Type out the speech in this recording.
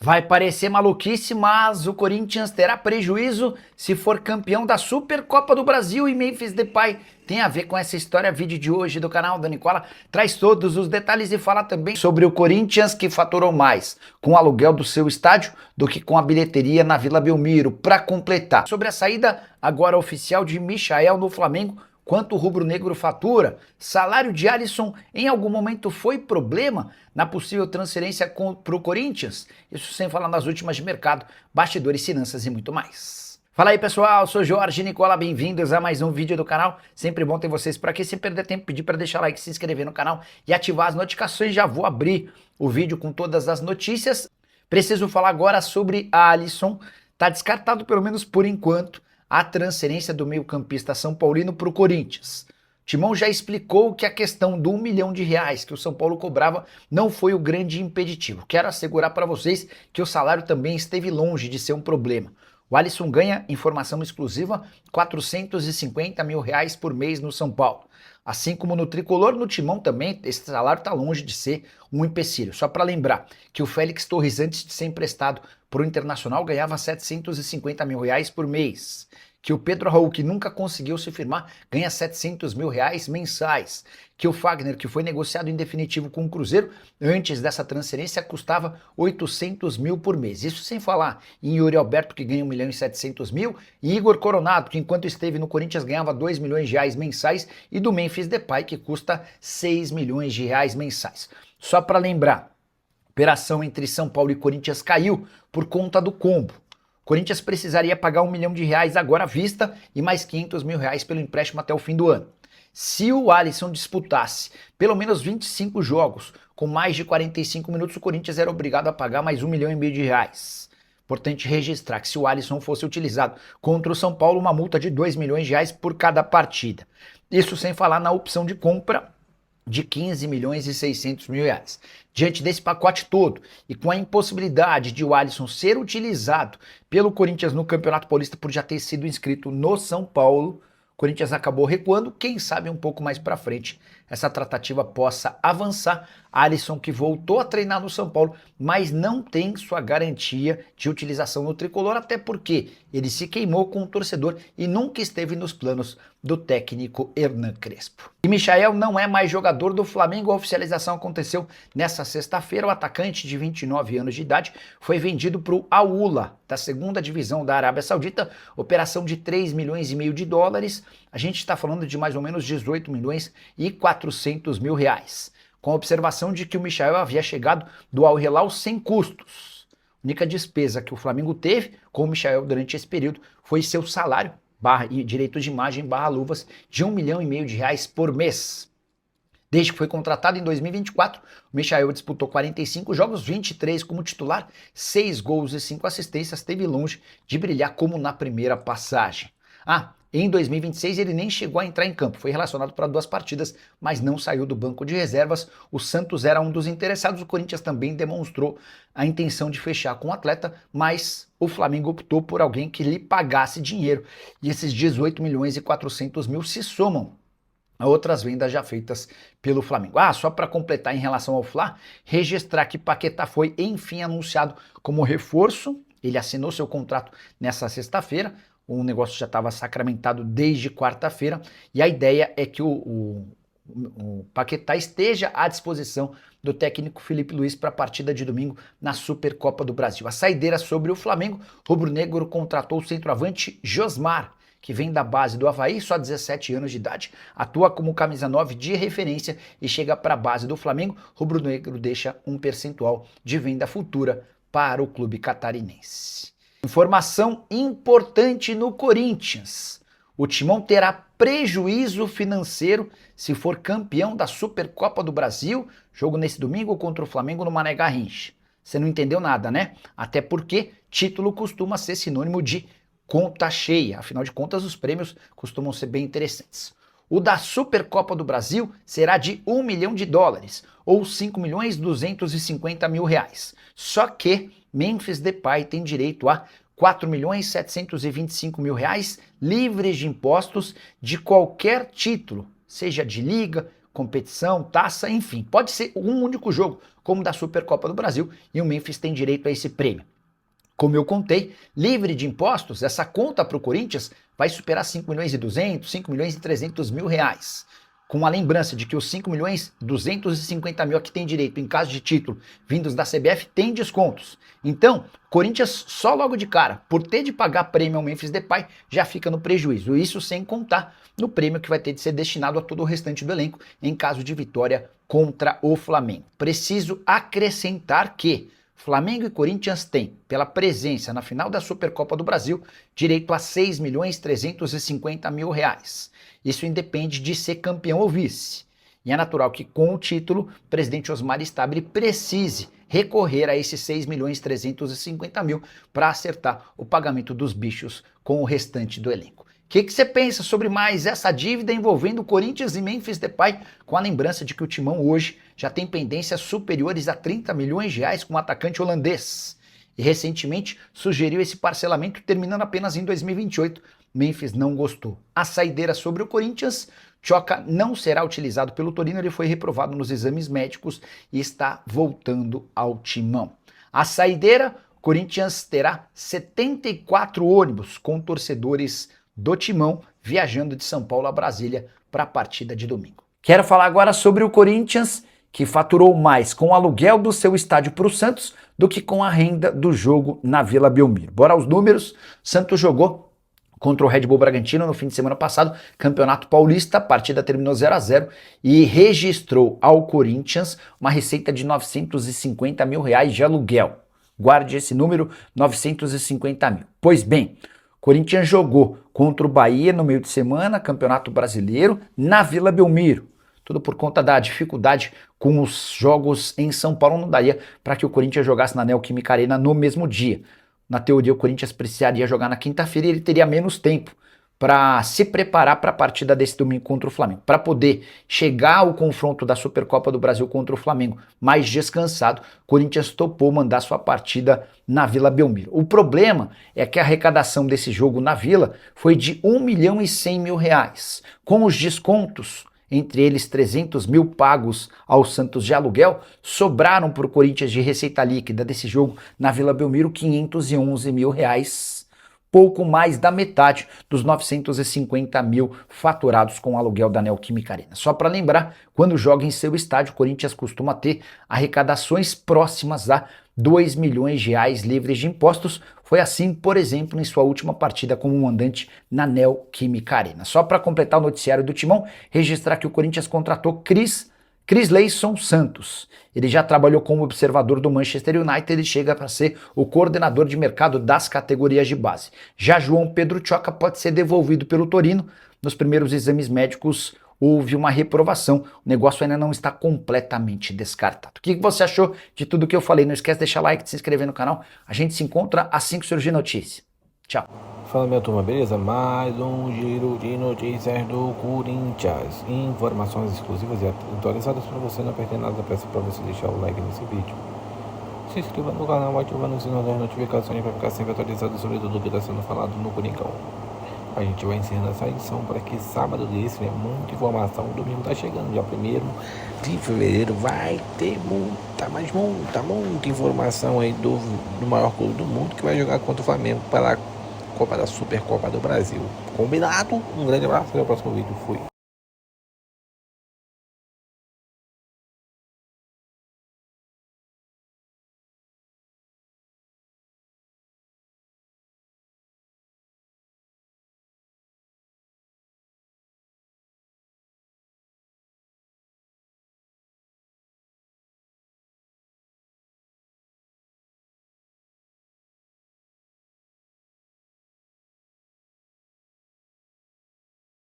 Vai parecer maluquice, mas o Corinthians terá prejuízo se for campeão da Supercopa do Brasil e Memphis Depay tem a ver com essa história. Vídeo de hoje do canal da Nicola traz todos os detalhes e fala também sobre o Corinthians que faturou mais com o aluguel do seu estádio do que com a bilheteria na Vila Belmiro, para completar. Sobre a saída agora oficial de Michael no Flamengo, quanto o rubro-negro fatura, salário de Alisson em algum momento foi problema na possível transferência para o Corinthians? Isso sem falar nas últimas de mercado, bastidores, finanças e muito mais. Fala aí pessoal, sou Jorge Nicola, bem-vindos a mais um vídeo do canal. Sempre bom ter vocês por aqui. Sem perder tempo, pedir para deixar like, se inscrever no canal e ativar as notificações. Já vou abrir o vídeo com todas as notícias. Preciso falar agora sobre Alisson. Tá descartado, pelo menos por enquanto, a transferência do meio-campista São Paulino para o Corinthians. Timão já explicou que a questão do R$1 milhão que o São Paulo cobrava não foi o grande impeditivo. Quero assegurar para vocês que o salário também esteve longe de ser um problema. O Alisson ganha, informação exclusiva, R$450 mil por mês no São Paulo. Assim como no Tricolor, no Timão também, esse salário está longe de ser um empecilho. Só para lembrar que o Félix Torres, antes de ser emprestado para o Internacional, ganhava R$750 mil por mês. Que o Pedro Raul, que nunca conseguiu se firmar, ganha R$700 mil mensais. Que o Fagner, que foi negociado em definitivo com o Cruzeiro, antes dessa transferência custava R$800 mil por mês. Isso sem falar em Yuri Alberto, que ganha R$1.700.000, e Igor Coronado, que enquanto esteve no Corinthians ganhava R$2 milhões mensais, e do Memphis Depay, que custa R$6 milhões mensais. Só para lembrar, a operação entre São Paulo e Corinthians caiu por conta do combo. Corinthians precisaria pagar R$1 milhão agora à vista e mais R$500 mil pelo empréstimo até o fim do ano. Se o Alisson disputasse pelo menos 25 jogos com mais de 45 minutos, o Corinthians era obrigado a pagar mais R$1,5 milhão. Importante registrar que se o Alisson fosse utilizado contra o São Paulo, uma multa de R$2 milhões por cada partida. Isso sem falar na opção de compra de R$15,6 milhões. Diante desse pacote todo e com a impossibilidade de o Alisson ser utilizado pelo Corinthians no Campeonato Paulista por já ter sido inscrito no São Paulo, o Corinthians acabou recuando. Quem sabe um pouco mais para frente essa tratativa possa avançar. Alisson, que voltou a treinar no São Paulo, mas não tem sua garantia de utilização no Tricolor, até porque ele se queimou com o torcedor e nunca esteve nos planos do técnico Hernan Crespo. E Michael não é mais jogador do Flamengo. A oficialização aconteceu nessa sexta-feira. O atacante de 29 anos de idade foi vendido para o Al-Ula, da segunda divisão da Arábia Saudita, operação de $3,5 milhões. A gente está falando de mais ou menos R$18,4 milhões. Com a observação de que o Michael havia chegado do Al Hilal sem custos. A única despesa que o Flamengo teve com o Michael durante esse período foi seu salário, e direito de imagem, luvas, de R$1,5 milhão por mês. Desde que foi contratado em 2024, o Michael disputou 45 jogos, 23 como titular, 6 gols e 5 assistências, esteve longe de brilhar como na primeira passagem. Em 2026 ele nem chegou a entrar em campo, foi relacionado para 2 partidas, mas não saiu do banco de reservas. O Santos era um dos interessados, o Corinthians também demonstrou a intenção de fechar com o atleta, mas o Flamengo optou por alguém que lhe pagasse dinheiro, e esses R$18,4 milhões se somam a outras vendas já feitas pelo Flamengo. Só para completar em relação ao Fla, registrar que Paquetá foi enfim anunciado como reforço. Ele assinou seu contrato nessa sexta-feira. O negócio já estava sacramentado desde quarta-feira e a ideia é que o Paquetá esteja à disposição do técnico Felipe Luiz para a partida de domingo na Supercopa do Brasil. A saideira sobre o Flamengo, rubro-negro contratou o centroavante Josmar, que vem da base do Avaí, só 17 anos de idade, atua como camisa 9 de referência e chega para a base do Flamengo. Rubro-negro deixa um percentual de venda futura para o clube catarinense. Informação importante no Corinthians: o Timão terá prejuízo financeiro se for campeão da Supercopa do Brasil, jogo nesse domingo contra o Flamengo no Mané Garrincha. Você não entendeu nada, né? Até porque título costuma ser sinônimo de conta cheia, afinal de contas os prêmios costumam ser bem interessantes. O da Supercopa do Brasil será de US$1 milhão, ou R$5,250 mil. Só que Memphis Depay tem direito a R$4,725 mil livres de impostos de qualquer título, seja de liga, competição, taça, enfim. Pode ser um único jogo, como da Supercopa do Brasil, e o Memphis tem direito a esse prêmio. Como eu contei, livre de impostos, essa conta para o Corinthians vai superar 5 milhões e 200, 5 milhões e 300 mil reais. Com a lembrança de que os 5 milhões 250 mil a que tem direito em caso de título vindos da CBF tem descontos. Então, Corinthians só logo de cara, por ter de pagar prêmio ao Memphis Depay, já fica no prejuízo. Isso sem contar no prêmio que vai ter de ser destinado a todo o restante do elenco em caso de vitória contra o Flamengo. Preciso acrescentar que Flamengo e Corinthians têm, pela presença na final da Supercopa do Brasil, direito a 6 milhões 350 mil reais. Isso independe de ser campeão ou vice. E é natural que, com o título, o presidente Osmar Stabile precise recorrer a esses 6 milhões 350 mil para acertar o pagamento dos bichos com o restante do elenco. O que você pensa sobre mais essa dívida envolvendo Corinthians e Memphis Depay, com a lembrança de que o Timão hoje já tem pendências superiores a 30 milhões de reais com o atacante holandês? E recentemente sugeriu esse parcelamento terminando apenas em 2028. Memphis não gostou. A saideira sobre o Corinthians: Tchoka não será utilizado pelo Torino, ele foi reprovado nos exames médicos e está voltando ao Timão. A saideira: Corinthians terá 74 ônibus com torcedores do Timão viajando de São Paulo a Brasília para a partida de domingo. Quero falar agora sobre o Corinthians, que faturou mais com o aluguel do seu estádio para o Santos do que com a renda do jogo na Vila Belmiro. Bora aos números. Santos jogou contra o Red Bull Bragantino no fim de semana passado, Campeonato Paulista, a partida terminou 0-0 e registrou ao Corinthians uma receita de 950 mil reais de aluguel. Guarde esse número, 950 mil. Pois bem, Corinthians jogou contra o Bahia no meio de semana, Campeonato Brasileiro, na Vila Belmiro. Tudo por conta da dificuldade com os jogos em São Paulo, não daria para que o Corinthians jogasse na Neoquímica Arena no mesmo dia. Na teoria, o Corinthians precisaria jogar na quinta-feira e ele teria menos tempo para se preparar para a partida desse domingo contra o Flamengo. Para poder chegar ao confronto da Supercopa do Brasil contra o Flamengo mais descansado, o Corinthians topou mandar sua partida na Vila Belmiro. O problema é que a arrecadação desse jogo na Vila foi de 1 milhão e 100 mil reais. Com os descontos, entre eles 300 mil pagos ao Santos de aluguel, sobraram para o Corinthians de receita líquida desse jogo na Vila Belmiro 511 mil reais. Pouco mais da metade dos 950 mil faturados com o aluguel da Neoquímica Arena. Só para lembrar, quando joga em seu estádio, o Corinthians costuma ter arrecadações próximas a 2 milhões de reais livres de impostos. Foi assim, por exemplo, em sua última partida como mandante na Neoquímica Arena. Só para completar o noticiário do Timão, registrar que o Corinthians contratou Crisleison Santos. Ele já trabalhou como observador do Manchester United e chega para ser o coordenador de mercado das categorias de base. Já João Pedro Tchoka pode ser devolvido pelo Torino. Nos primeiros exames médicos houve uma reprovação. O negócio ainda não está completamente descartado. O que você achou de tudo que eu falei? Não esquece de deixar like, de se inscrever no canal. A gente se encontra assim que surgir notícia. Tchau. Fala, minha turma, beleza? Mais um giro de notícias do Corinthians. Informações exclusivas e atualizadas para você. Não perder nada, peço para você deixar o like nesse vídeo. Se inscreva no canal, ativando o sininho das notificações para ficar sempre atualizado sobre tudo que está sendo falado no Coringão. A gente vai encerrando essa edição para que sábado desse, né, muita informação. O domingo tá chegando, dia 1º de fevereiro, vai ter muita informação aí do maior clube do mundo que vai jogar contra o Flamengo para a Copa da Supercopa do Brasil. Combinado? Um grande abraço e até o próximo vídeo. Fui.